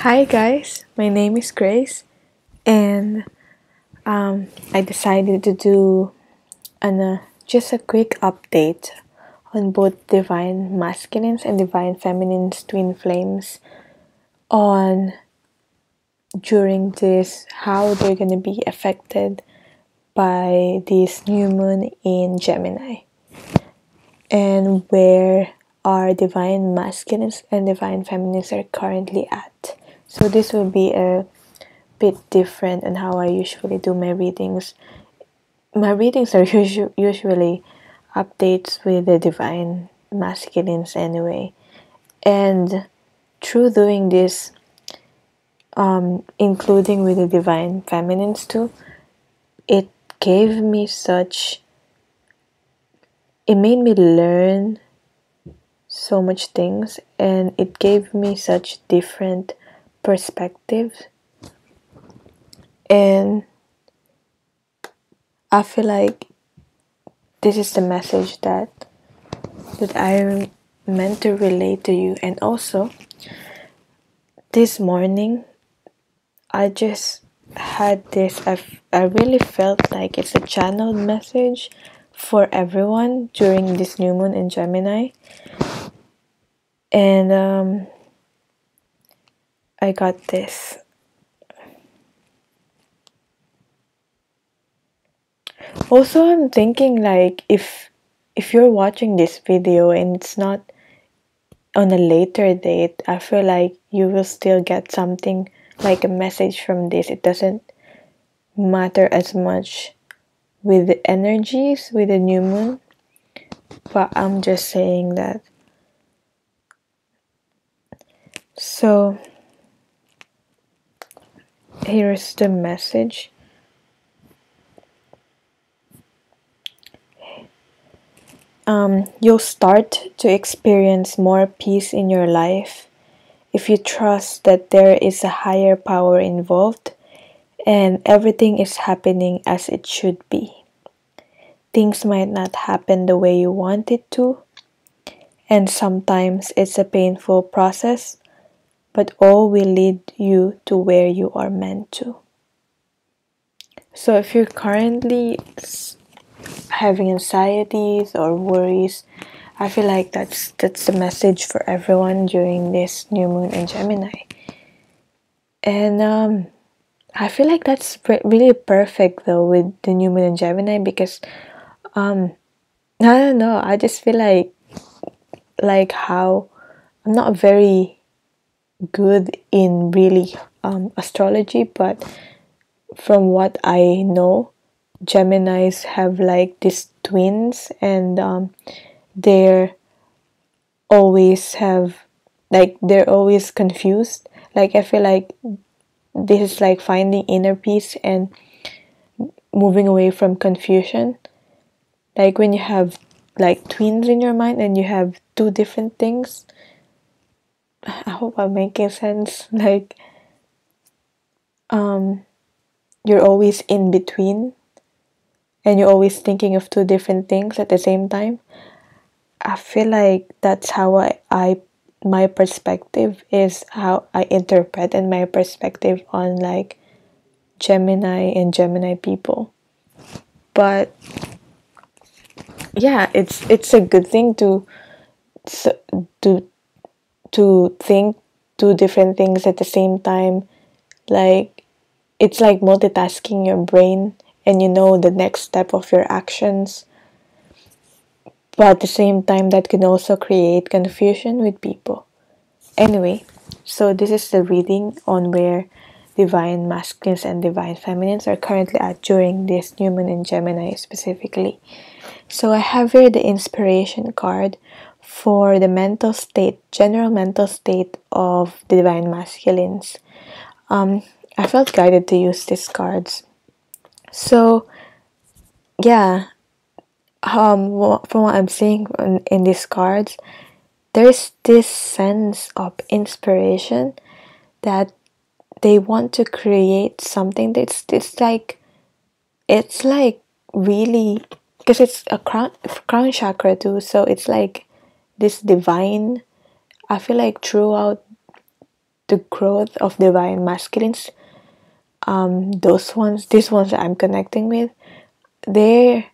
Hi guys, my name is Grace, and I decided to do just a quick update on both divine masculines and divine feminines twin flames on during this how they're gonna be affected by this new moon in Gemini and where our divine masculines and divine feminines are currently at. So this will be a bit different on how I usually do my readings. My readings are usually updates with the divine masculines anyway. And through doing this, including with the divine feminines too, it gave me such, it made me learn so much things, and it gave me such different perspectives. And I feel like this is the message that I meant to relate to you. And also, this morning, I just had this. I really felt like it's a channeled message for everyone during this new moon in Gemini. And I got this. Also, I'm thinking like if you're watching this video and it's not on a later date, I feel like you will still get something like a message from this. It doesn't matter as much with the energies with the new moon, but I'm just saying that. So here's the message. You'll start to experience more peace in your life if you trust that there is a higher power involved and everything is happening as it should be. Things might not happen the way you want it to, and sometimes it's a painful process, but all will lead you to where you are meant to. So if you're currently having anxieties or worries, I feel like that's the message for everyone during this new moon in Gemini. And I feel like that's really perfect though with the new moon in Gemini because I don't know, I just feel like how I'm not very good in really astrology, but from what I know, Geminis have like these twins, and they're always have they're always confused. Like I feel like this is like finding inner peace and moving away from confusion. Like when you have like twins in your mind and you have two different things. I hope I'm making sense. Like you're always in between and you're always thinking of two different things at the same time. I feel like that's how I my perspective is how I interpret, and my perspective on like Gemini and Gemini people. But yeah, it's a good thing to to think two different things at the same time. Like it's like multitasking your brain, and you know the next step of your actions, but at the same time that can also create confusion with people. Anyway, so this is the reading on where divine masculines and divine feminines are currently at during this new moon in Gemini specifically. So I have here the inspiration card for the mental state, general mental state of the divine masculines. I felt guided to use these cards. So yeah, from what I'm seeing in these cards, there's this sense of inspiration that they want to create something that's it's like really, because it's a crown chakra too, so it's like this divine. I feel like throughout the growth of divine masculines, these ones that I'm connecting with, they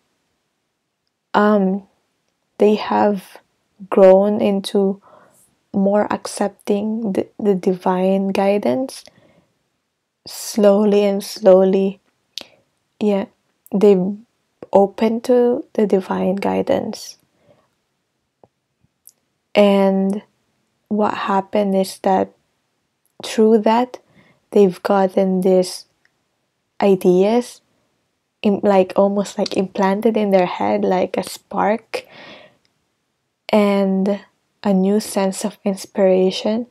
they have grown into more accepting the divine guidance slowly and slowly. Yeah, they open to the divine guidance. And what happened is that through that, they've gotten these ideas like almost like implanted in their head, like a spark and a new sense of inspiration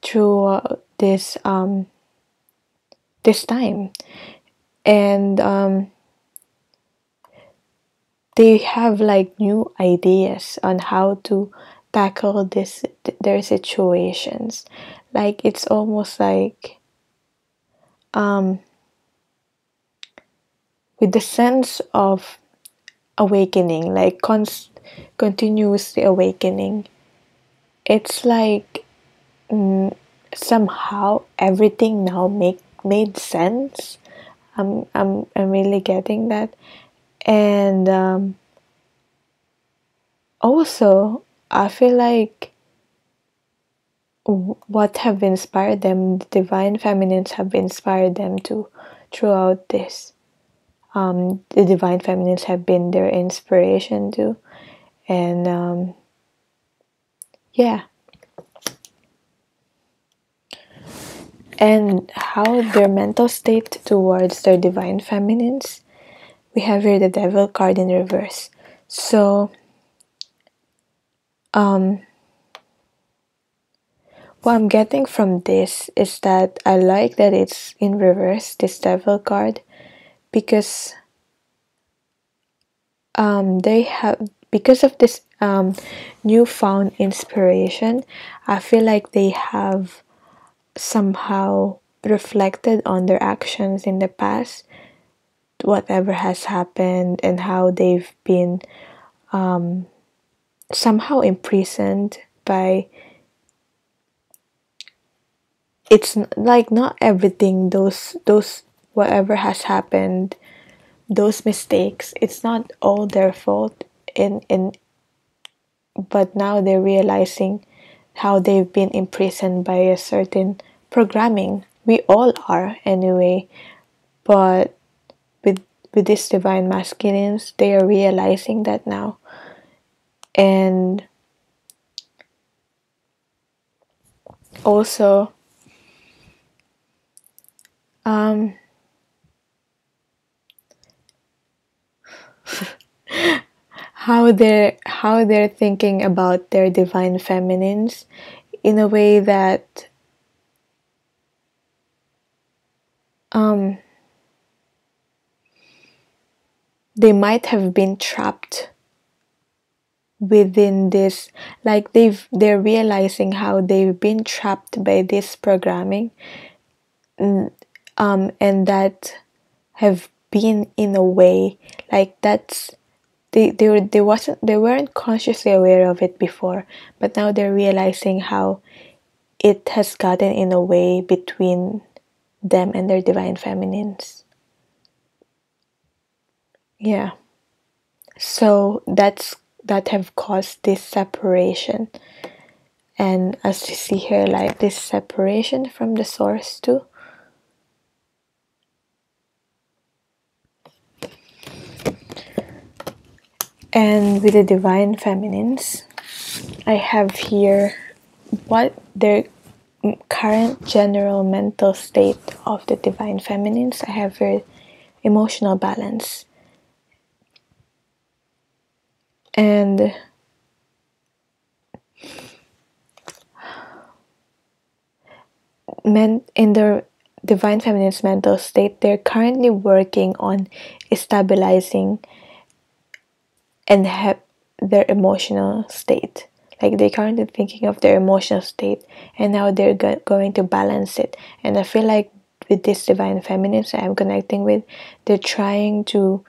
through this time. And they have like new ideas on how to tackle their situations. Like it's almost like with the sense of awakening, like continuously awakening. It's like somehow everything now made sense. I'm really getting that. And also I feel like what have inspired them, the divine feminines have inspired them to throughout this. The divine feminines have been their inspiration too. And yeah. And how their mental state towards their divine feminines. We have here the devil card in reverse. So what I'm getting from this is that I like that it's in reverse, this devil card, because they have, because of this newfound inspiration, I feel like they have somehow reflected on their actions in the past, whatever has happened, and how they've been somehow imprisoned by, it's like not everything, those whatever has happened, those mistakes, it's not all their fault. In But now they're realizing how they've been imprisoned by a certain programming. We all are anyway, but with these divine masculines, they are realizing that now. And also how they're thinking about their divine feminines in a way that they might have been trapped within this, like they're realizing how they've been trapped by this programming, and that have been in a way like that's they weren't consciously aware of it before, but now they're realizing how it has gotten in a way between them and their divine feminines. Yeah. So that have caused this separation. And as you see here, like this separation from the source too. And with the divine feminines, I have here what their current general mental state of the divine feminines. I have here emotional balance. And in the divine feminine's mental state, they're currently working on stabilizing and have their emotional state. Like they're currently thinking of their emotional state, and now they're going to balance it. And I feel like with this divine feminine I'm connecting with, they're trying to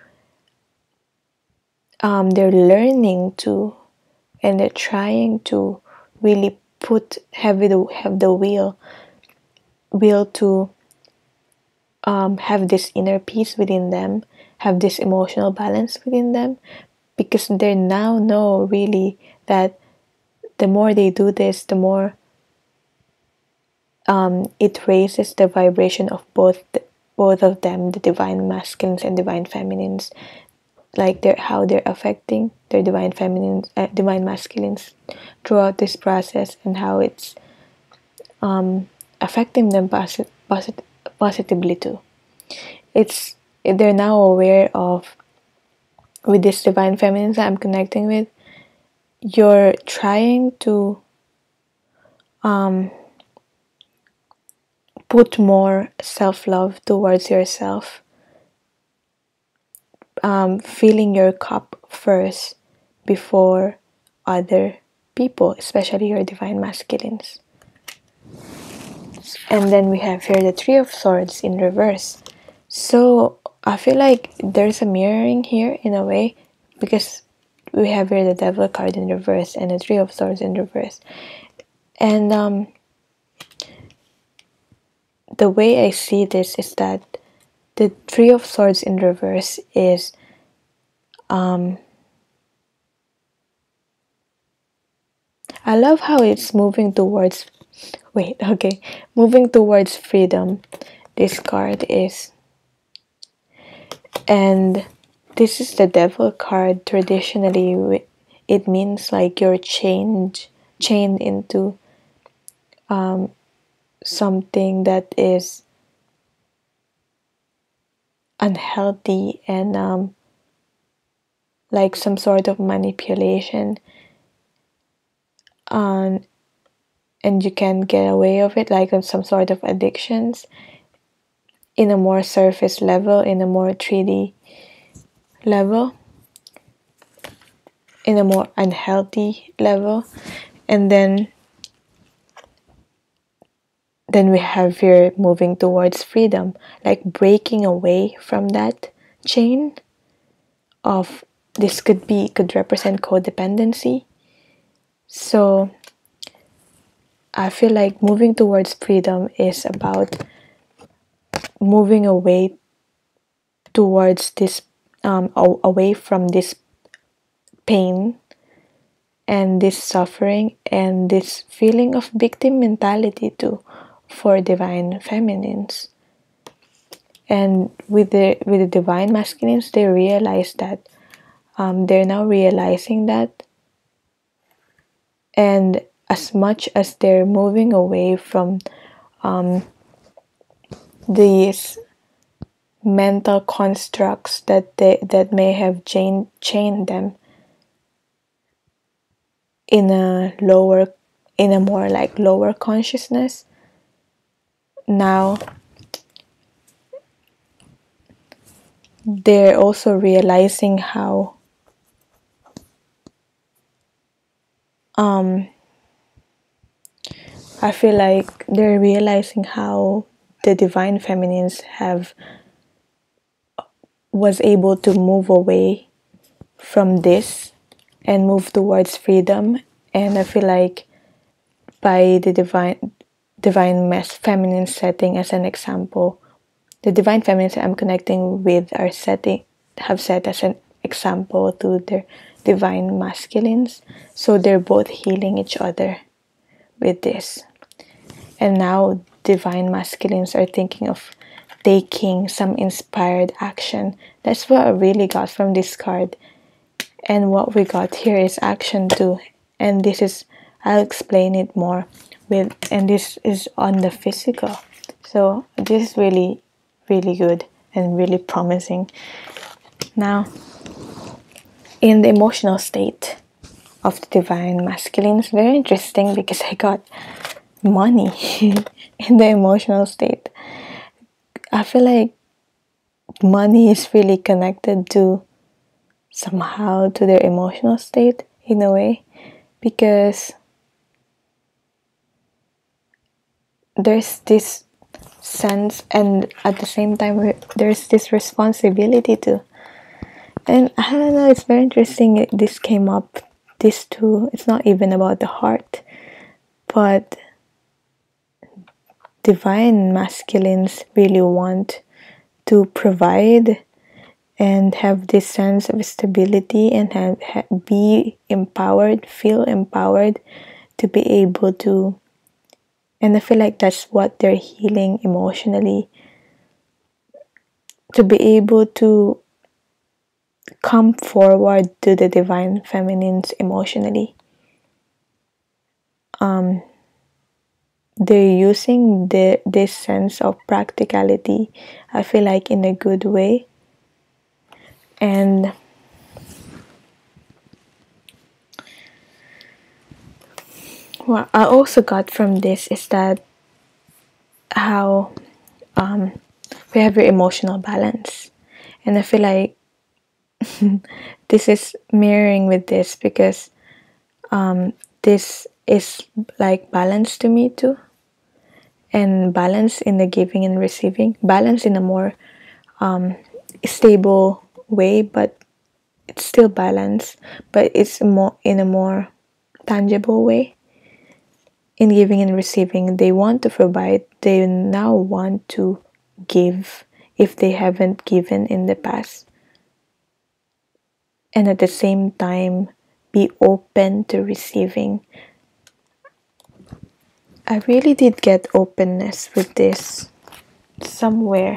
they're learning to, and they're trying to really have the wheel will to have this inner peace within them, have this emotional balance within them, because they now know really that the more they do this, the more it raises the vibration of both of them, the divine masculines and divine feminines, like how they're affecting their divine feminines, divine masculines throughout this process, and how it's affecting them positively too. They're now aware of, with this divine feminines that I'm connecting with, you're trying to put more self-love towards yourself, filling your cup first before other people, especially your divine masculines. And then we have here the Three of Swords in reverse. So I feel like there's a mirroring here in a way, because we have here the Devil card in reverse and the Three of Swords in reverse. And the way I see this is that the Three of Swords in reverse is I love how it's moving towards moving towards freedom. This card is, and this is the Devil card. Traditionally, it means like you're chained into something that is unhealthy, and like some sort of manipulation, and you can get away of it, like some sort of addictions in a more surface level, in a more 3D level, in a more unhealthy level. And then we have here moving towards freedom, like breaking away from that chain of, this could represent codependency. So I feel like moving towards freedom is about moving away towards this, away from this pain and this suffering and this feeling of victim mentality too, for divine feminines. And with the divine masculines, they realize that, they're now realizing that, and as much as they're moving away from these mental constructs that may have chained them in a more like lower consciousness, now they're also realizing how I feel like they're realizing how the divine feminines was able to move away from this and move towards freedom. And I feel like by the divine feminine setting as an example, the divine feminines I'm connecting with have set as an example to their divine masculines. So they're both healing each other with this. And now divine masculines are thinking of taking some inspired action. That's what I really got from this card. And what we got here is action too. And this is, I'll explain it more and this is on the physical. So this is really, really good and really promising. Now, in the emotional state of the divine masculine, it's very interesting because I got money in the emotional state. I feel like money is really connected to somehow to their emotional state in a way, because there's this sense, and at the same time there's this responsibility too. And I don't know, it's very interesting this came up, this too. It's not even about the heart, but divine masculines really want to provide and have this sense of stability and be empowered, feel empowered to be able to, and I feel like that's what they're healing emotionally, to be able to come forward to the divine feminines emotionally. They're using this sense of practicality, I feel like, in a good way. And what I also got from this is that how we have your emotional balance. And I feel like this is mirroring with this because this is like balance to me too. And balance in the giving and receiving. Balance in a more stable way, but it's still balance, but it's more in a more tangible way. In giving and receiving, they want to provide, they now want to give if they haven't given in the past. And at the same time, be open to receiving. I really did get openness with this somewhere.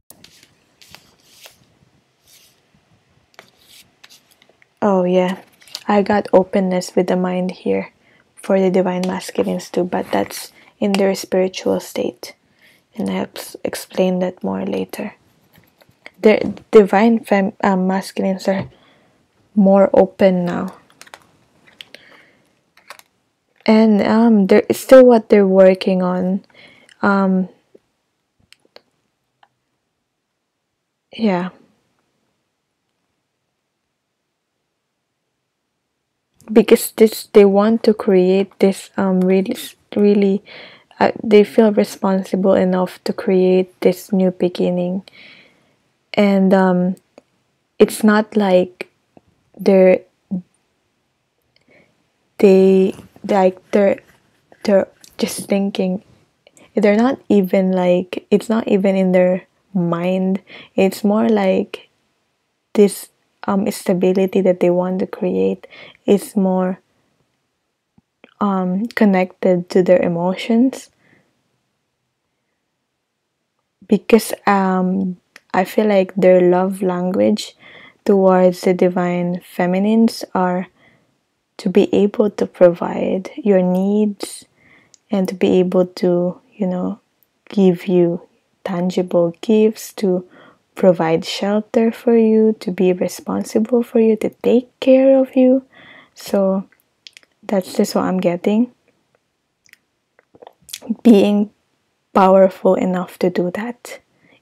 Oh yeah, I got openness with the mind here for the divine masculines too, but that's in their spiritual state. And I'll explain that more later. The divine masculines are more open now. And there is still what they're working on. Yeah. Because they want to create this really they feel responsible enough to create this new beginning. And it's not like they're just thinking, they're not even like, it's not even in their mind, it's more like this stability that they want to create is more connected to their emotions, because I feel like their love language towards the divine feminines are to be able to provide your needs and to be able to, give you tangible gifts, to provide shelter for you, to be responsible for you, to take care of you. So that's just what I'm getting. Being powerful enough to do that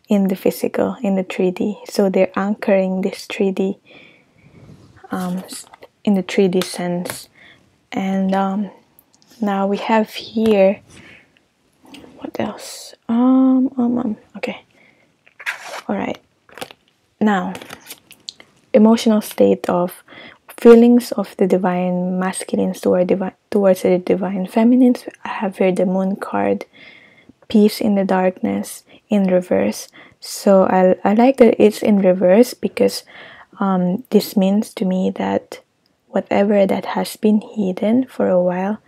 in the physical, in the 3D. So they're anchoring this 3D in the 3D sense. And now we have here, what else? Okay. All right. Now, emotional state of feelings of the divine masculines towards the divine feminines. I have here the moon card, peace in the darkness in reverse. So I like that it's in reverse because this means to me that whatever that has been hidden for a while,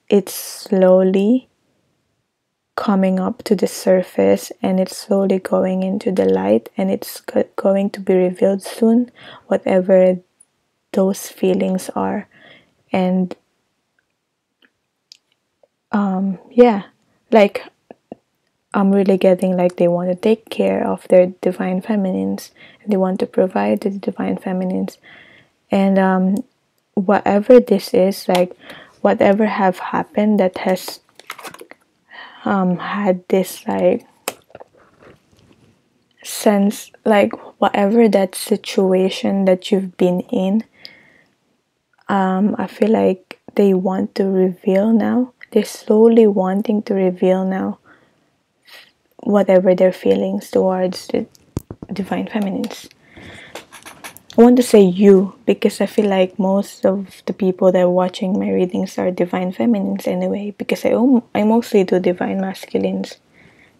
it's slowly coming up to the surface, and it's slowly going into the light, and it's going to be revealed soon, whatever those feelings are. And yeah, like I'm really getting like they want to take care of their divine feminines, and they want to provide to the divine feminines. And whatever this is, like whatever have happened that has had this like sense, like whatever that situation that you've been in, I feel like they want to reveal now. They're slowly wanting to reveal now whatever their feelings towards the divine feminines. I want to say you, because I feel like most of the people that are watching my readings are divine feminines anyway, because I mostly do divine masculines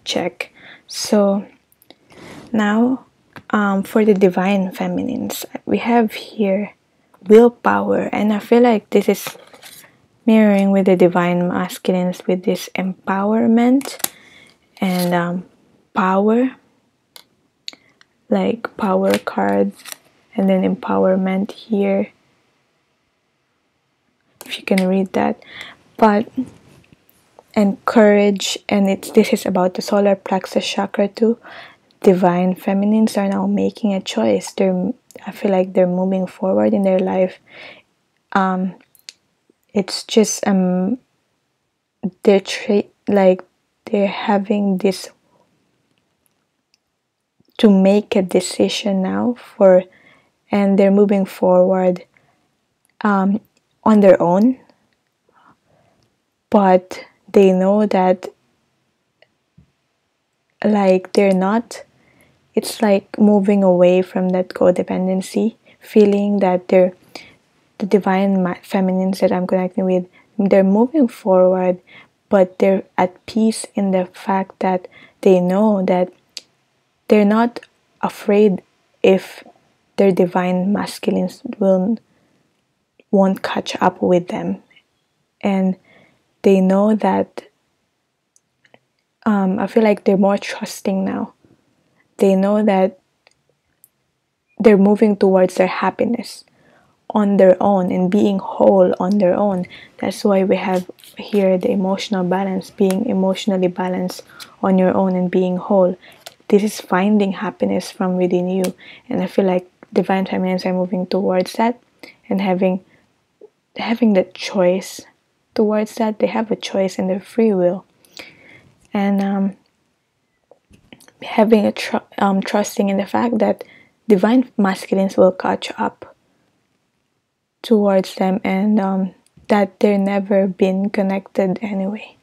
check. So now, for the divine feminines, we have here willpower, and I feel like this is mirroring with the divine masculines with this empowerment and power, like power card, and then empowerment here, if you can read that. But and courage, and this is about the solar plexus chakra too. Divine feminines are now making a choice. I feel like they're moving forward in their life. It's just like they're having this to make a decision now and they're moving forward on their own, but they know that like they're not, it's like moving away from that codependency feeling that they're the divine feminines that I'm connecting with. They're moving forward, but they're at peace in the fact that they know that they're not afraid if their divine masculines won't catch up with them. And they know that I feel like they're more trusting now. They know that they're moving towards their happiness on their own and being whole on their own. That's why we have here the emotional balance, being emotionally balanced on your own and being whole. This is finding happiness from within you, and I feel like divine feminines are moving towards that and having the choice towards that. They have a choice in their free will, and having trusting in the fact that divine masculines will catch up towards them, and that they're never been connected anyway.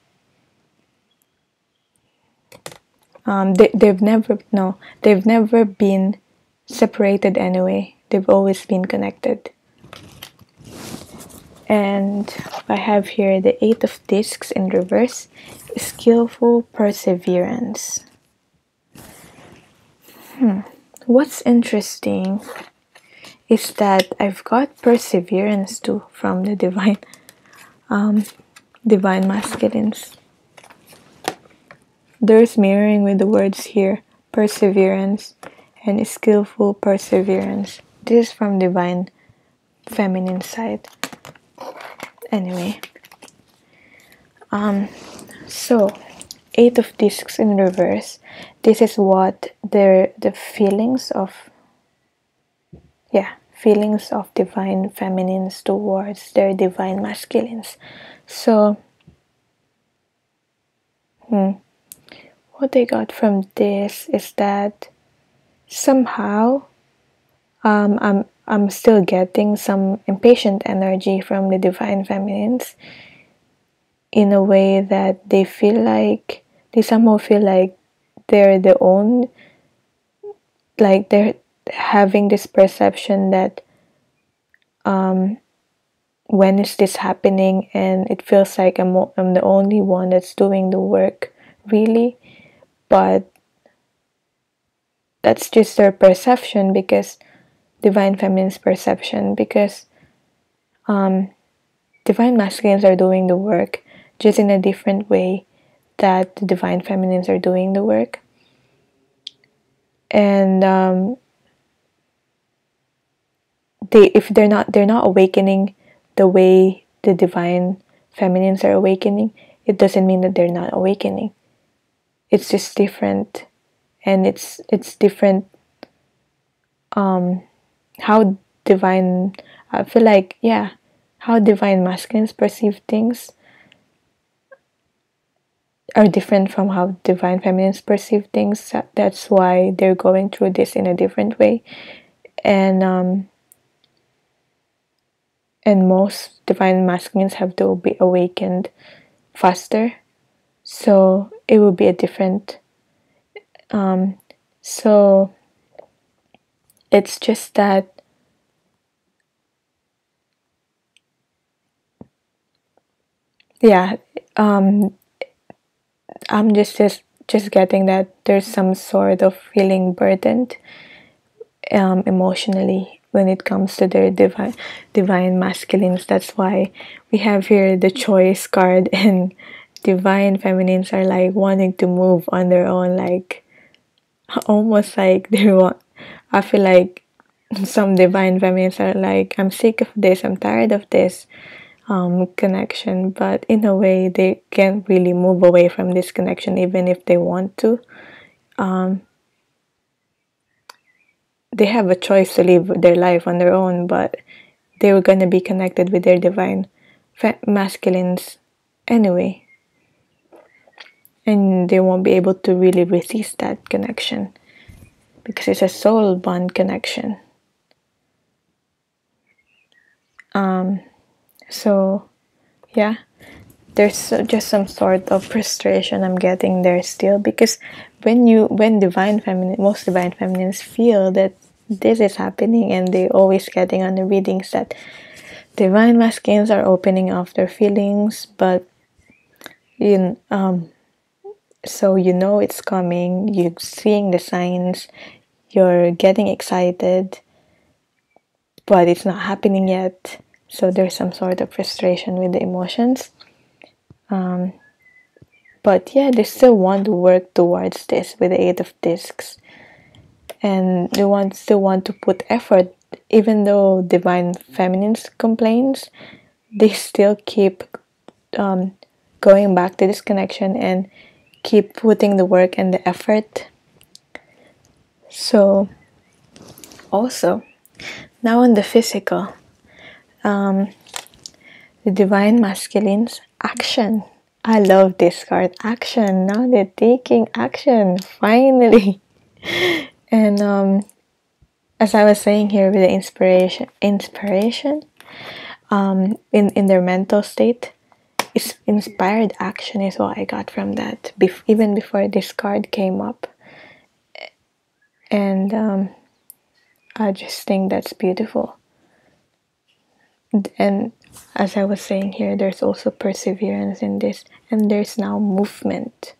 They've never been separated anyway. They've always been connected. And I have here the Eight of Discs in reverse, skillful perseverance. What's interesting is that I've got perseverance too from the divine masculines. There's mirroring with the words here, perseverance and skillful perseverance. This is from divine feminine side. Anyway, so Eight of Discs in reverse. This is what the feelings of divine feminines towards their divine masculines. So what I got from this is that somehow I'm still getting some impatient energy from the divine feminines, in a way that they somehow feel like they're the own, like they're having this perception that when is this happening, and it feels like I'm the only one that's doing the work, really. But that's just their perception, because divine feminine's perception, because divine masculines are doing the work just in a different way that the divine feminines are doing the work. And they're not awakening the way the divine feminines are awakening, it doesn't mean that they're not awakening. It's just different, and it's different how divine, I feel like, how divine masculines perceive things are different from how divine feminines perceive things. That's why they're going through this in a different way. And most divine masculines have to be awakened faster, so it will be a different so it's just that yeah, I'm just getting that there's some sort of feeling burdened emotionally when it comes to their divine masculines. That's why we have here the choice card, and divine feminines are like wanting to move on their own, like almost like they want. I feel like some divine feminines are like, I'm sick of this, I'm tired of this connection, but in a way they can't really move away from this connection even if they want to. They have a choice to live their life on their own, but they were gonna be connected with their divine masculines anyway, and they won't be able to really resist that connection because it's a soul bond connection. So yeah, there's just some sort of frustration I'm getting there still, because when divine feminine most divine feminines feel that this is happening, and they always getting on the readings that divine masculines are opening up their feelings, but you so you know it's coming, you're seeing the signs, you're getting excited, but it's not happening yet. So there's some sort of frustration with the emotions. But yeah, they still want to work towards this with the Eight of Discs, and they still want to put effort, even though divine feminines complains. They still keep going back to this connection and keep putting the work and the effort. So also, now on the physical, the divine masculines, action. I love this card, action. Now they're taking action finally. And as I was saying here with the inspiration, in their mental state, it's inspired action is what I got from that. Even before this card came up, and I just think that's beautiful. And as I was saying here, there's also perseverance in this, and there's now movement.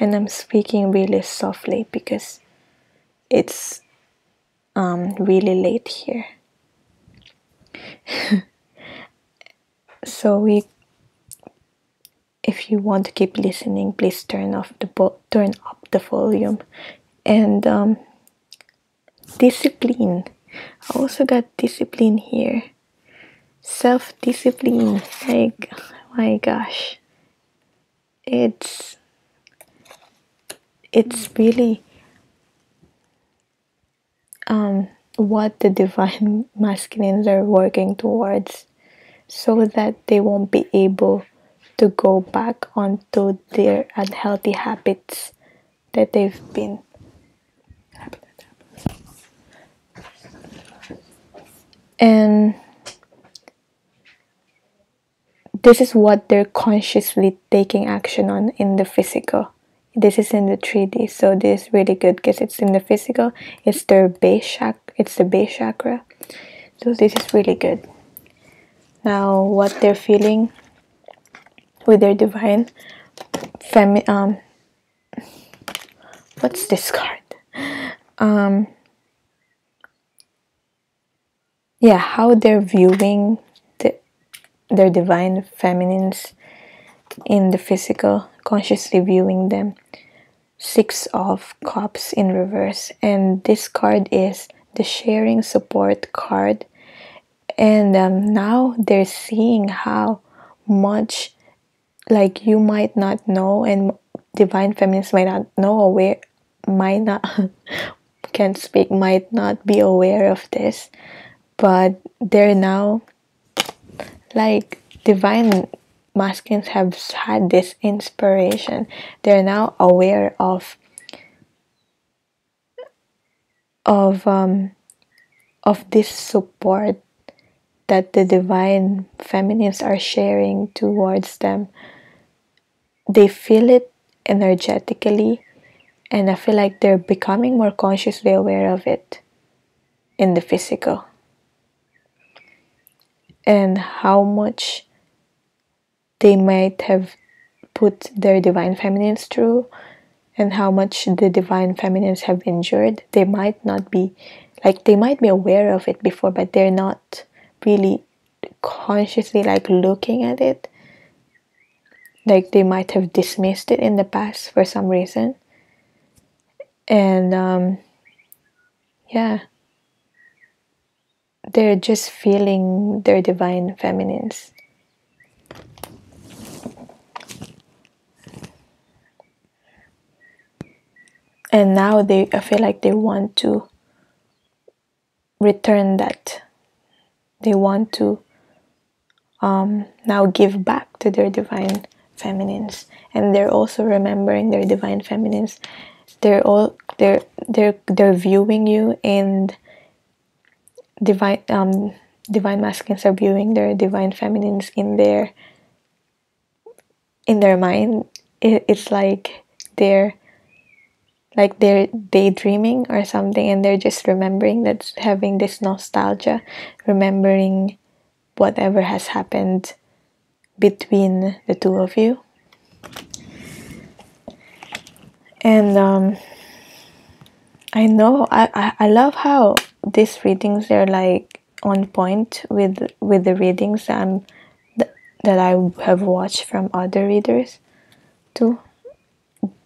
And I'm speaking really softly because it's really late here. So if you want to keep listening, please turn up the volume. And discipline. I also got discipline here. Self-discipline. Like, my gosh, it's really what the divine masculines are working towards, so that they won't be able to go back onto their unhealthy habits that they've been. And this is what they're consciously taking action on in the physical. This is in the 3D, so this is really good because it's in the physical. It's their base chakra. It's the base chakra. So this is really good. Now, what they're feeling with their divine what's this card? Yeah, how they're viewing their divine feminines in the physical, consciously viewing them. 6 of Cups in reverse, and this card is the sharing support card. And now they're seeing how much, like, you might not know, and divine feminines might not know, might not can't speak, might not be aware of this, but they're now, like, divine masculines have had this inspiration. They're now aware of this support that the divine feminines are sharing towards them. They feel it energetically, and I feel like they're becoming more consciously aware of it in the physical, and how much they might have put their divine feminines through, and how much the divine feminines have endured. They might not be, like, they might be aware of it before, but they're not really consciously like looking at it. Like, they might have dismissed it in the past for some reason. And yeah, they're just feeling their divine feminines. And now I feel like they want to return that. They want to now give back to their divine feminines, and they're also remembering their divine feminines. They're viewing you, and divine masculines are viewing their divine feminines in their mind. It's like they're daydreaming or something, and they're just remembering, that's having this nostalgia, remembering whatever has happened between the two of you. And I know I love how these readings are like on point with the readings that I have watched from other readers too.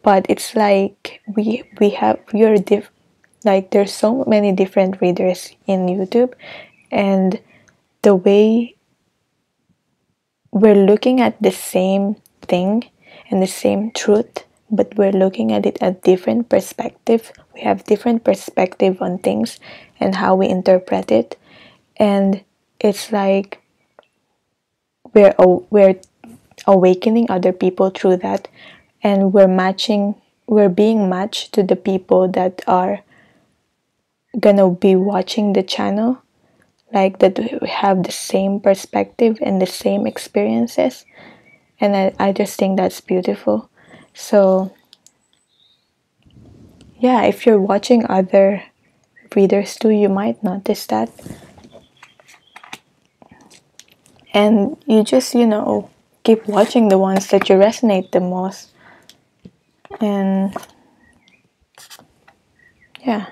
But it's like like there's so many different readers in YouTube, and the way we're looking at the same thing and the same truth, but we're looking at it at different perspective. We have different perspective on things and how we interpret it, and it's like we're awakening other people through that, and we're being matched to the people that are gonna be watching the channel, like that we have the same perspective and the same experiences. And I just think that's beautiful. So yeah, if you're watching other readers too, you might notice that. And you just, keep watching the ones that you resonate the most. And yeah,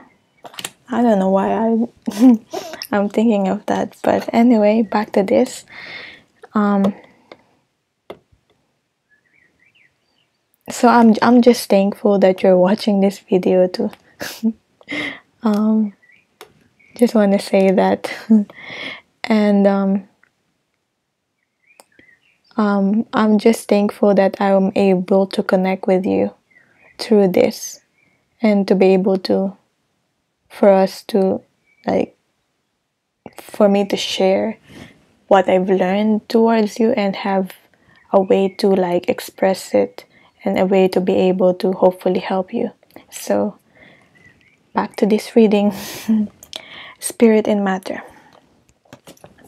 I don't know why I'm thinking of that. But anyway, back to this. So I'm just thankful that you're watching this video too. Just want to say that. And I'm just thankful that I'm able to connect with you through this, and to be able to, for me to share what I've learned towards you, and have a way to like express it, and a way to be able to hopefully help you. So back to this reading. Spirit and Matter,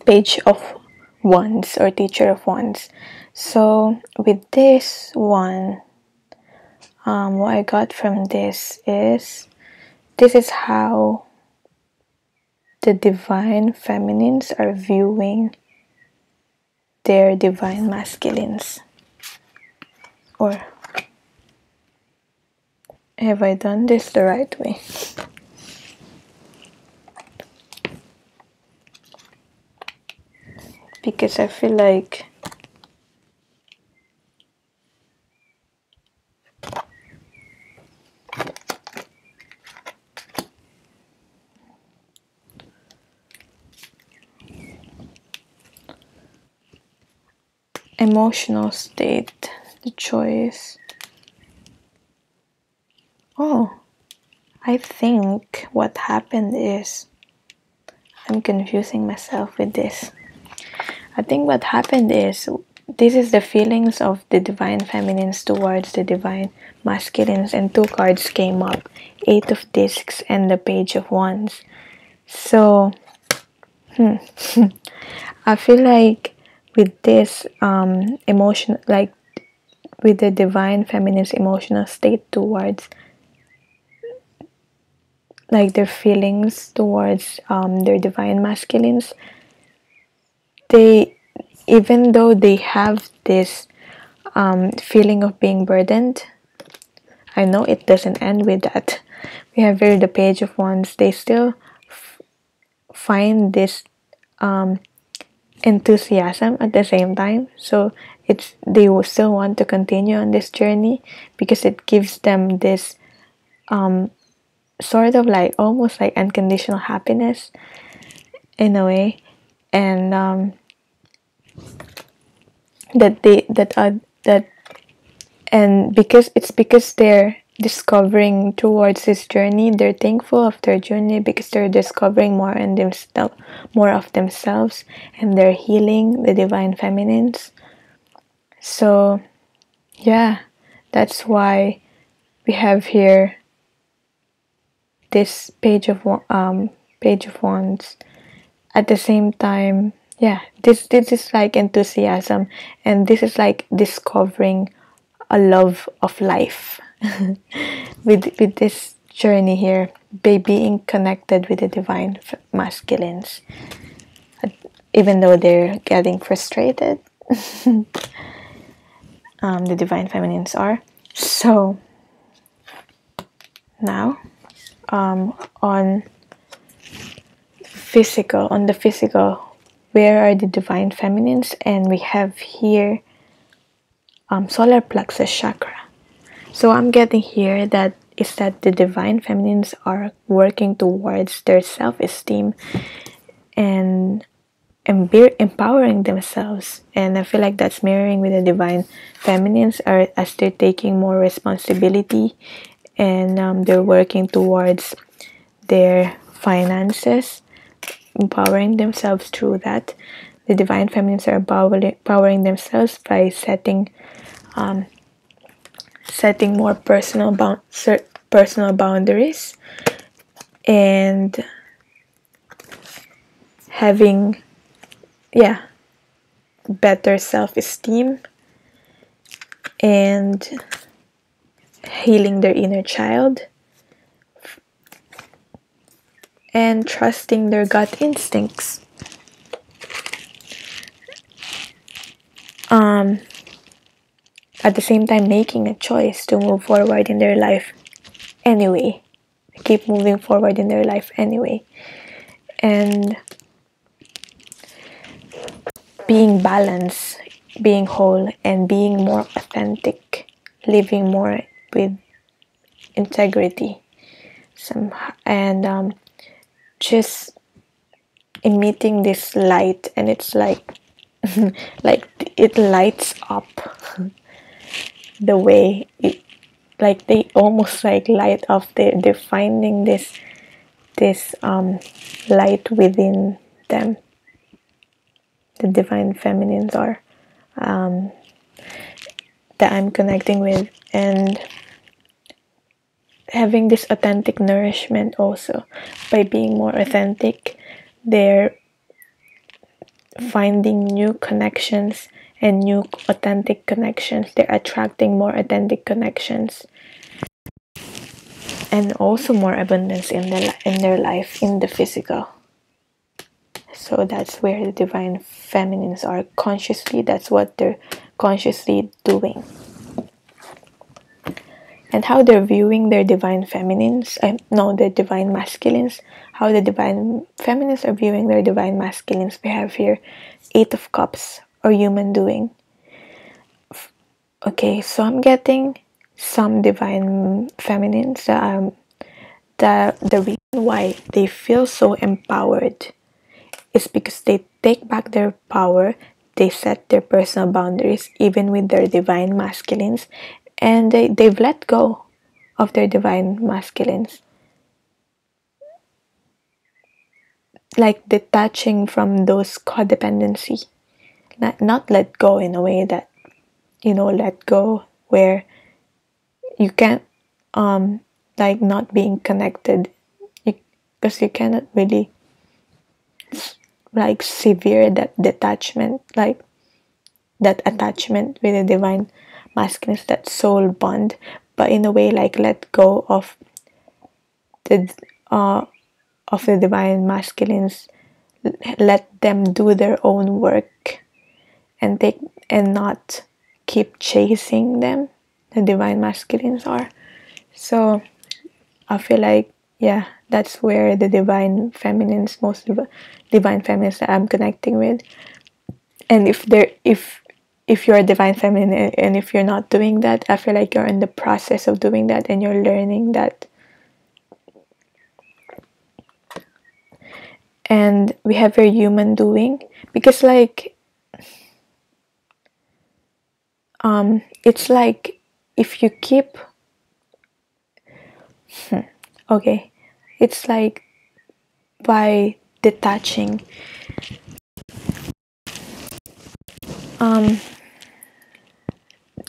Page of Wands, or Teacher of Wands. So with this one, what I got from this is how the divine feminines are viewing their divine masculines. Or have I done this the right way? Because I feel like emotional state, the choice. Oh, I think what happened is, I'm confusing myself with this. I think what happened is, this is the feelings of the divine feminines towards the divine masculines, and two cards came up, Eight of Discs and the Page of Wands. So I feel like with this emotion, like with the divine feminine's emotional state towards, like their feelings towards their divine masculines, they even though they have this feeling of being burdened, I know it doesn't end with that. We have here the Page of Wands. They still find this enthusiasm at the same time. So they will still want to continue on this journey because it gives them this sort of like almost like unconditional happiness in a way, and that and because they're discovering towards this journey, they're thankful of their journey because they're discovering more of themselves, and they're healing the divine feminines. So yeah, that's why we have here this Page of Wands. At the same time, yeah, this is like enthusiasm, and this is like discovering a love of life with this journey here, by being connected with the divine masculines, even though they're getting frustrated. The divine feminines are. So now on the physical, where are the divine feminines? And we have here solar plexus chakra. So I'm getting here that the divine feminines are working towards their self-esteem and empowering themselves, and I feel like that's mirroring with the divine feminines are as they're taking more responsibility, and they're working towards their finances, empowering themselves through that. The divine feminines are empowering themselves by setting more personal boundaries, and having better self-esteem, and healing their inner child, and trusting their gut instincts. At the same time, making a choice to move forward in their life anyway. Keep moving forward in their life anyway. And being balanced, being whole, and being more authentic, living more with integrity, and just emitting this light, and it's like like it lights up the way it, like they almost like light up. They're finding this light within them. The divine feminines are that I'm connecting with, and having this authentic nourishment also. By being more authentic, they're finding new connections and new authentic connections. They're attracting more authentic connections, and also more abundance in their life, in the physical. So that's where the divine feminines are consciously. That's what they're consciously doing. And how they're viewing their divine feminines, their divine masculines. How the divine feminines are viewing their divine masculines. We have here 8 of Cups, or human doing. Okay, so I'm getting some divine feminines. The reason why they feel so empowered is because they take back their power. They set their personal boundaries, even with their divine masculines, and they've let go of their divine masculines, like detaching from those codependency. Not let go in a way that, let go where you can't like not being connected, because you cannot really like severe that detachment, like that attachment with the divine masculines, that soul bond, but in a way like let go of the divine masculines, let them do their own work, and not keep chasing them. The divine masculines are. So I feel like, yeah, that's where the divine feminines, divine feminines that I'm connecting with. And if you're a divine feminine, and if you're not doing that, I feel like you're in the process of doing that, and you're learning that. And we have your human doing, because like it's like if you keep okay, it's like by detaching,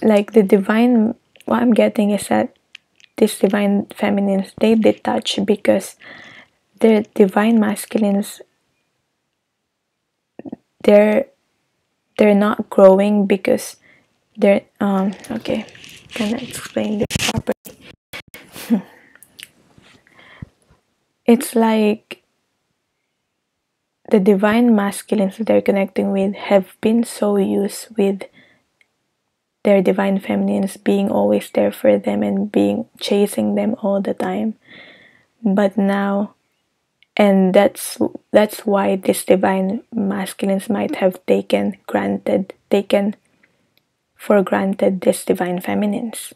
like the divine, what I'm getting is that these divine feminines, they detach because the divine masculines, they're not growing because they're okay, can I explain this properly? It's like the divine masculines that they're connecting with have been so used with their divine feminines being always there for them and being chasing them all the time. But now, and that's why these divine masculines might have taken for granted these divine feminines.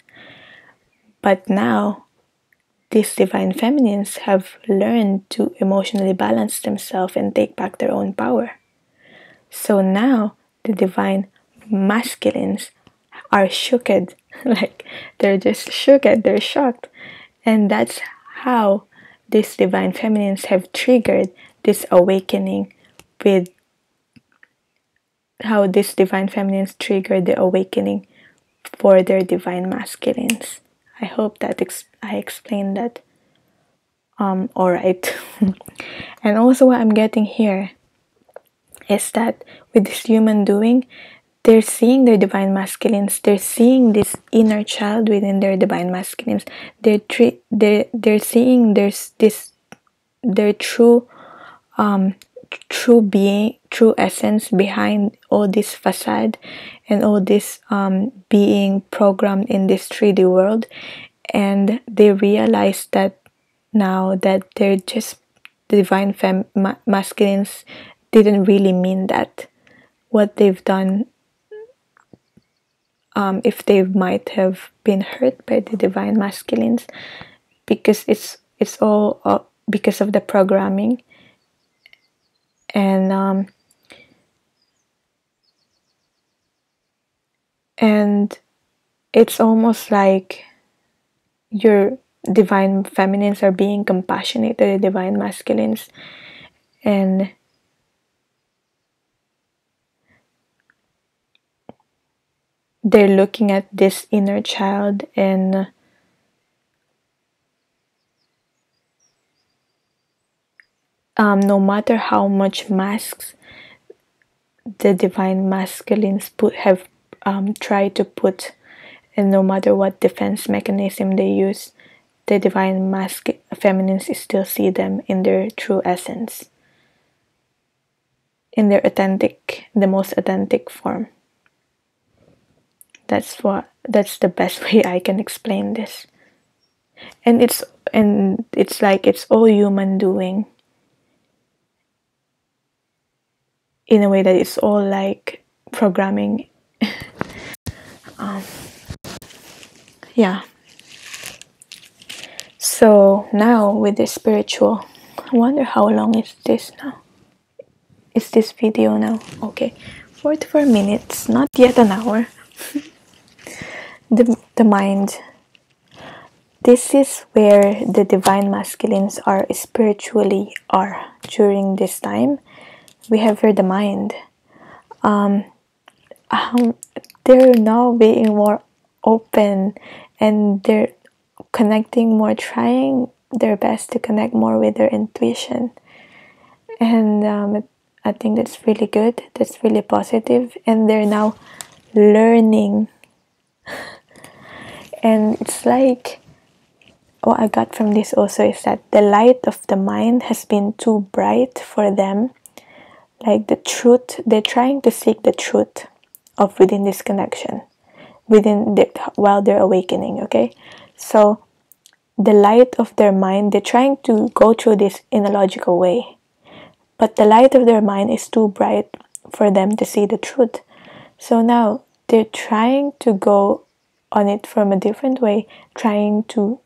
But now these divine feminines have learned to emotionally balance themselves and take back their own power. So now the divine masculines are shooked, like they're just shooked, they're shocked. And that's how these divine feminines have triggered this awakening, with how these divine feminines trigger the awakening for their divine masculines. I hope that I explained that all right. And also what I'm getting here is that with this human doing, they're seeing their divine masculines, they're seeing this inner child within their divine masculines. They're seeing there's this their true being, true essence behind all this facade and all this being programmed in this 3D world. And they realize that now that they're just the divine masculines didn't really mean that. What they've done, if they might have been hurt by the divine masculines, because it's all because of the programming. And it's almost like your divine feminines are being compassionate to the divine masculines, and they're looking at this inner child, and no matter how much masks the divine masculines have tried to put, and no matter what defense mechanism they use, the divine feminines still see them in their true essence, in their the most authentic form. That's the best way I can explain this. And it's like it's all human doing, in a way that it's all like programming. Yeah. So now with the spiritual, I wonder how long is this now? Is this video now? Okay, 44 minutes, not yet an hour. The mind. This is where the divine masculines are spiritually during this time. We have here the mind. They're now being more open, and they're connecting more, trying their best to connect more with their intuition. And I think that's really good, that's really positive, and they're now learning. And it's like, what I got from this also is that the light of the mind has been too bright for them. Like the truth, they're trying to seek the truth. of within this connection, while they're awakening. Okay, so the light of their mind, they're trying to go through this in a logical way, but the light of their mind is too bright for them to see the truth. So now they're trying to go on it from a different way, trying to,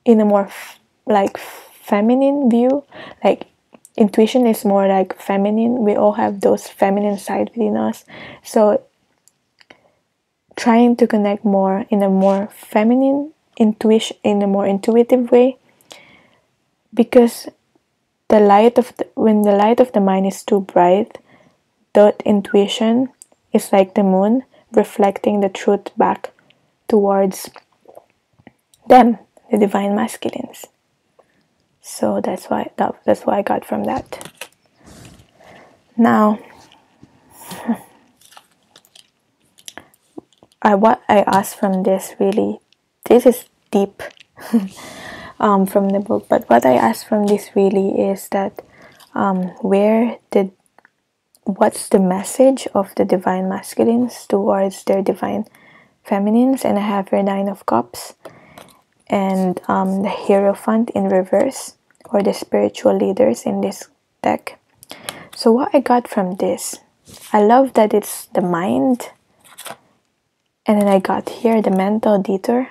in a more like feminine view. Like intuition is more like feminine. We all have those feminine side within us. So trying to connect more in a more feminine intuition, in a more intuitive way, because when the light of the mind is too bright, that intuition is like the moon reflecting the truth back towards them, the divine masculines. So that's what I got from that. Now, what I asked from this is deep from the book, but what I asked from this really is that what's the message of the divine masculines towards their divine feminines? And I have your Nine of Cups and the Hierophant in reverse, or the spiritual leaders in this deck. So what I got from this, I love that it's the mind, and then I got here the mental detour,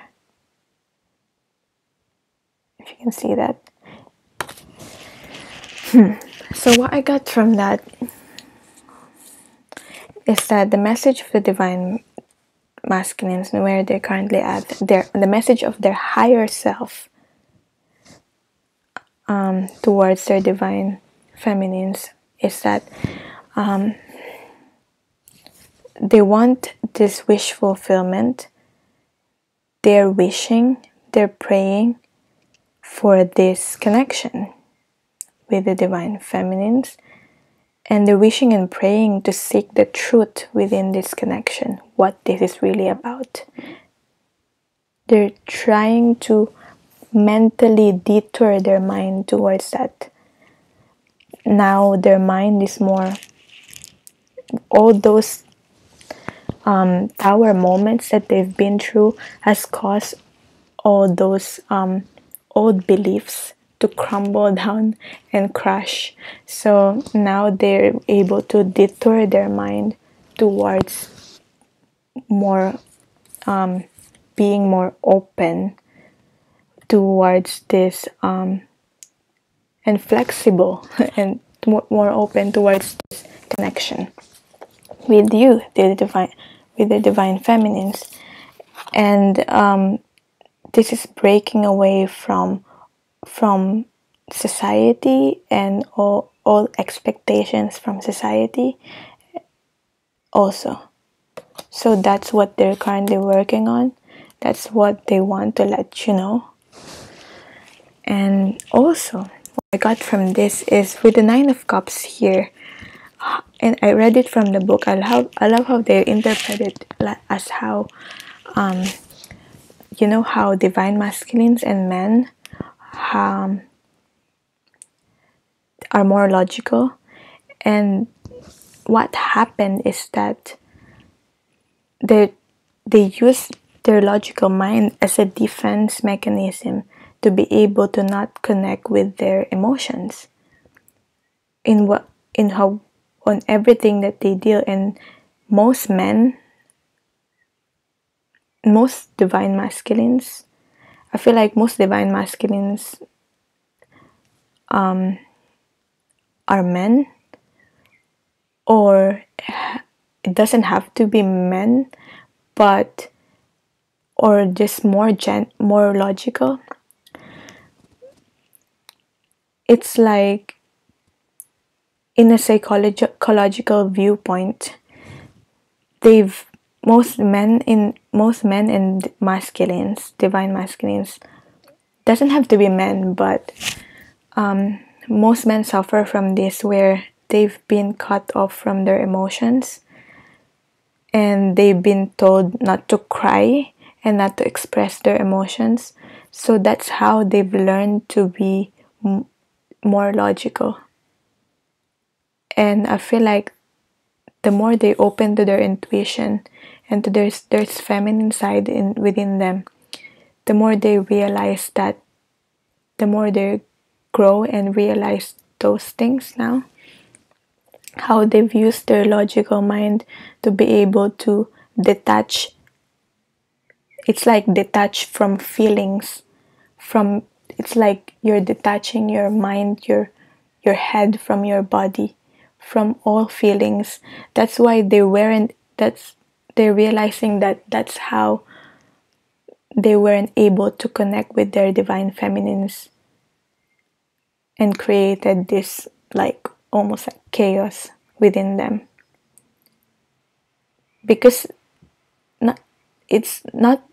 if you can see that. So what I got from that is that the message of the divine masculines and where they're currently at, the message of their higher self towards their divine feminines is that they want this wish fulfillment. They're wishing, they're praying for this connection with the divine feminines, and they're wishing and praying to seek the truth within this connection, what this is really about. They're trying to mentally detour their mind towards that. Now their mind is more, all those tower moments that they've been through has caused all those old beliefs to crumble down and crash. So now they're able to detour their mind towards more being more open towards this and flexible and more open towards this connection with you, the divine feminines. And this is breaking away from society and all expectations from society also. So that's what they're currently working on. That's what they want to let you know. And also, what I got from this is with the Nine of Cups here, and I read it from the book. I love how they interpret it as how how divine masculines and men are more logical, and what happened is that they use their logical mind as a defense mechanism to be able to not connect with their emotions on everything that they deal. And most divine masculines, I feel like most divine masculines are men, or it doesn't have to be men, but or just more logical. It's like, in a psychological viewpoint, most men and masculines, divine masculines, doesn't have to be men, but most men suffer from this, where they've been cut off from their emotions, and they've been told not to cry and not to express their emotions. So that's how they've learned to be more logical. And I feel like the more they open to their intuition and to their feminine side within them, the more they realize that, the more they grow and realize those things now, how they've used their logical mind to be able to detach. It's like detach from feelings, from it's like you're detaching your mind, your head from your body, from all feelings. That's why they're realizing that that's how they weren't able to connect with their divine feminines and created this like almost like chaos within them, because not, it's not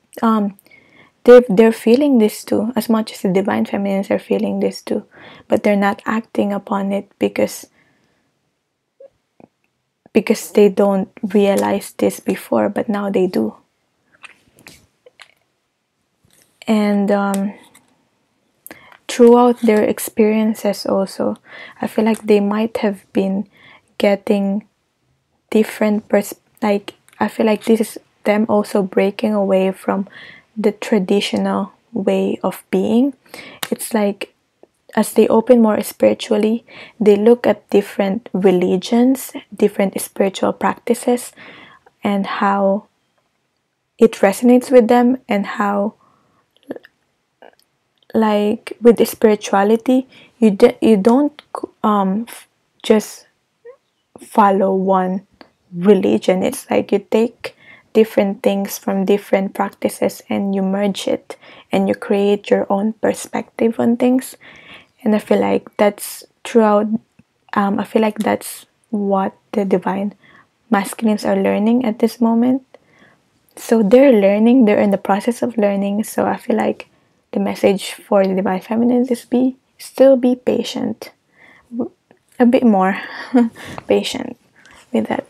they're feeling this too, as much as the divine feminines are feeling this too, but they're not acting upon it because they don't realize this before, but now they do. And throughout their experiences also, I feel like they might have been getting different like I feel like this is them also breaking away from the traditional way of being. It's like as they open more spiritually, they look at different religions, different spiritual practices, and how it resonates with them, and how, like with the spirituality, you don't just follow one religion. It's like you take different things from different practices and you merge it and you create your own perspective on things. And I feel like that's throughout I feel like that's what the divine masculines are learning at this moment. So they're learning, they're in the process of learning. So I feel like the message for the divine feminines is still be patient, a bit more patient with that.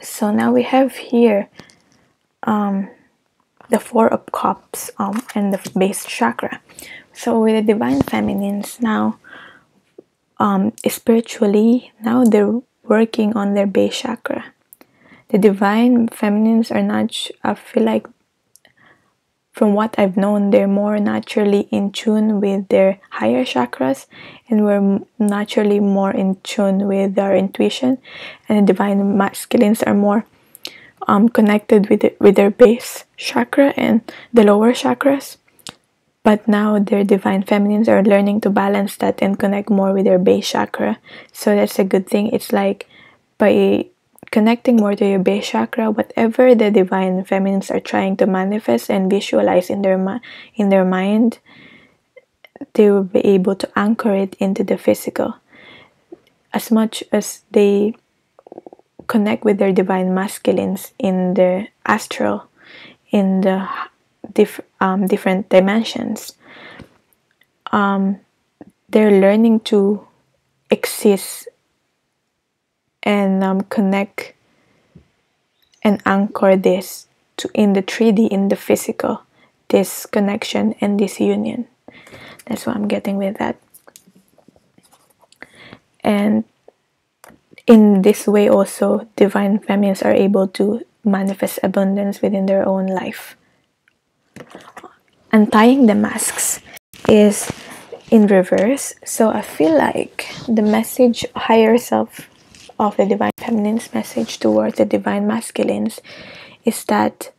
So now we have here the Four of Cups and the base chakra. So with the divine feminines now, spiritually, now they're working on their base chakra. The divine feminines are not, I feel like, from what I've known, they're more naturally in tune with their higher chakras, and we're naturally more in tune with our intuition. And the divine masculines are more connected with their base chakra and the lower chakras. But now their divine feminines are learning to balance that and connect more with their base chakra. So that's a good thing. It's like by connecting more to your base chakra, whatever the divine feminines are trying to manifest and visualize in their mind, they will be able to anchor it into the physical. As much as they connect with their divine masculines in the astral, in the different dimensions, they're learning to exist and connect and anchor this in the 3D, in the physical, this connection and this union. That's what I'm getting with that. And in this way also, divine feminines are able to manifest abundance within their own life. Untying the masks is in reverse. So I feel like the message, higher self of the divine feminine's message towards the divine masculines is that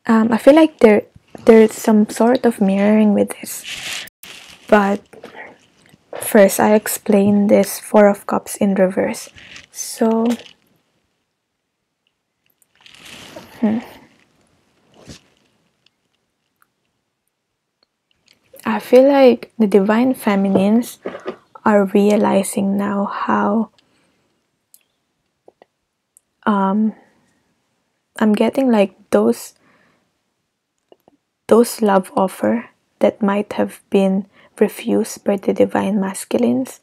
I feel like there's some sort of mirroring with this. But first, I explain this Four of Cups in reverse. So I feel like the divine feminines are realizing now how I'm getting like those love offer that might have been refused by the divine masculines,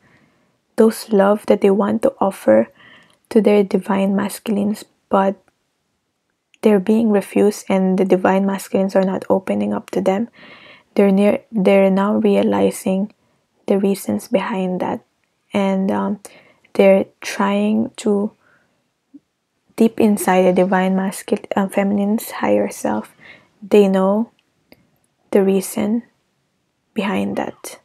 those love that they want to offer to their divine masculines, but they're being refused and the divine masculines are not opening up to them. They're now realizing the reasons behind that, and they're trying to deep inside the divine masculine feminine's higher self. They know the reason behind that,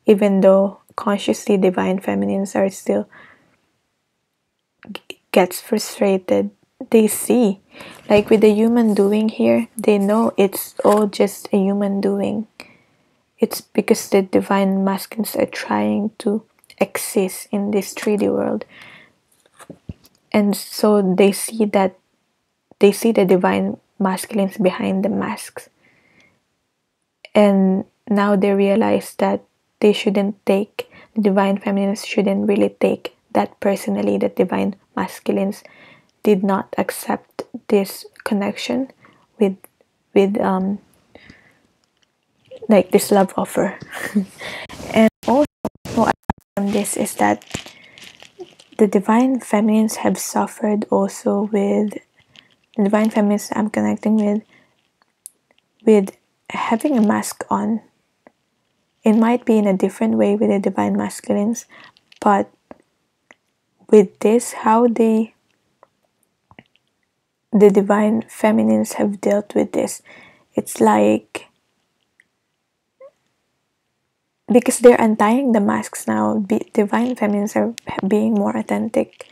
even though consciously divine feminines are still gets frustrated. They see, like with the human doing here, they know it's all just a human doing. It's because the divine masculines are trying to exist in this 3D world, and so they see the divine masculines behind the masks, and now they realize that they shouldn't take the divine feminines shouldn't really take that personally, that divine masculines did not accept this connection with with like this love offer. And also from this is that the divine feminines have suffered also with the divine feminines I'm connecting with having a mask on. It might be in a different way with the divine masculines, but with this, how the divine feminines have dealt with this, it's like because they're untying the masks now, divine feminines are being more authentic,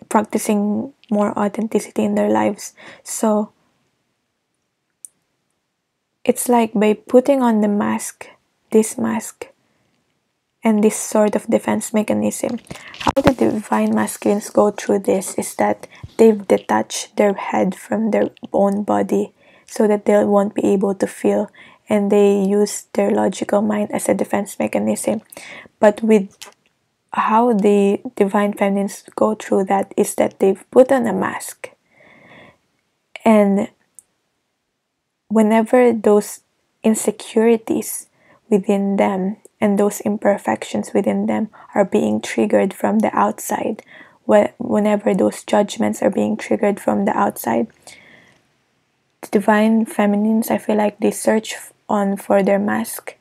practicing more authenticity in their lives. So it's like by putting on the mask, this mask, and this sort of defense mechanism, how the divine masculines go through this is that they've detached their head from their own body so that they won't be able to feel, and they use their logical mind as a defense mechanism. But with how the divine feminines go through that is that they've put on a mask, and whenever those insecurities within them and those imperfections within them are being triggered from the outside, whenever those judgments are being triggered from the outside, the divine feminines, I feel like they search on for their mask,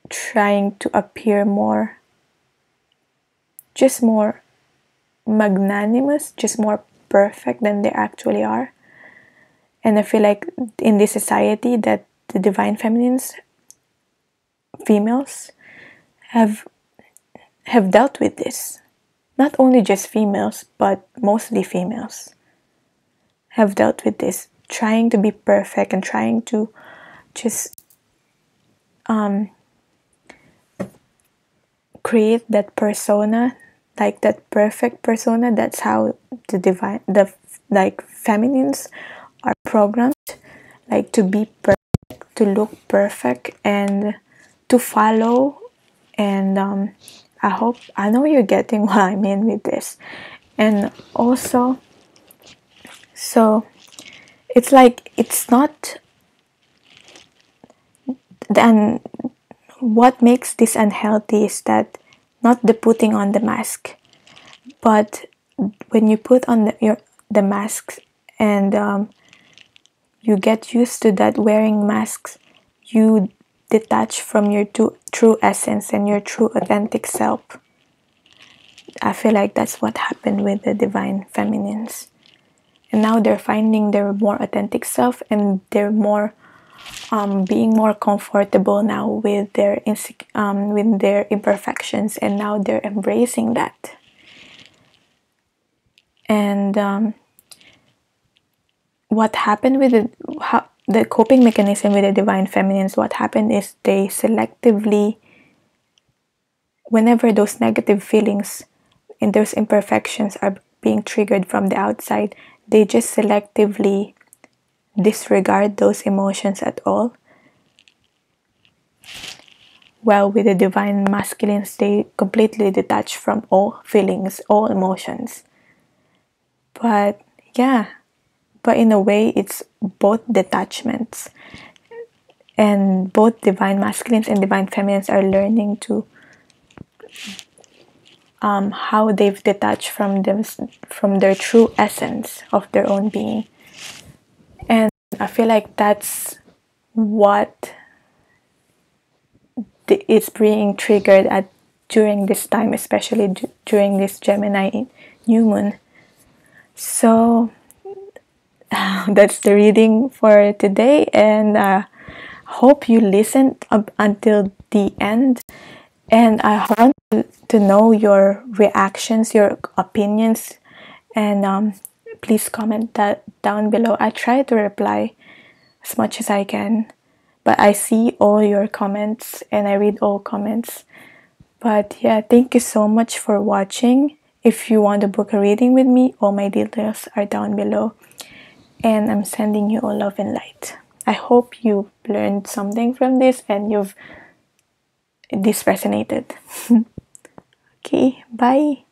trying to appear more, just more magnanimous, just more perfect than they actually are. And I feel like in this society that the divine feminines, females, have dealt with this. Not only just females, but mostly females have dealt with this, trying to be perfect and trying to just create that persona, like that perfect persona. That's how the like feminines are programmed, like to be perfect, to look perfect, and to follow. And I know you're getting what I mean with this. And also, so it's like it's not. Then what makes this unhealthy is that not the putting on the mask, but when you put on the masks, and you get used to that wearing masks, you detach from your true essence and your true authentic self. I feel like that's what happened with the divine feminines, and now they're finding their more authentic self, and they're more being more comfortable now with their imperfections, and now they're embracing that. And what happened with the coping mechanism with the divine feminines, what happened is they selectively, whenever those negative feelings and those imperfections are being triggered from the outside, they just selectively disregard those emotions at all. While with the divine masculines, they completely detach from all feelings, all emotions. But yeah, but in a way, it's both detachments. And both divine masculines and divine feminines are learning to how they've detached from their true essence of their own being. And I feel like that's what is being triggered at during this time, especially during this Gemini new moon. So that's the reading for today, and hope you listened up until the end. And I want to know your reactions, your opinions, and please comment that down below. I try to reply as much as I can, but I see all your comments and I read all comments. But yeah, thank you so much for watching. If you want to book a reading with me, all my details are down below. And I'm sending you all love and light. I hope you learned something from this and this resonated. Okay, bye.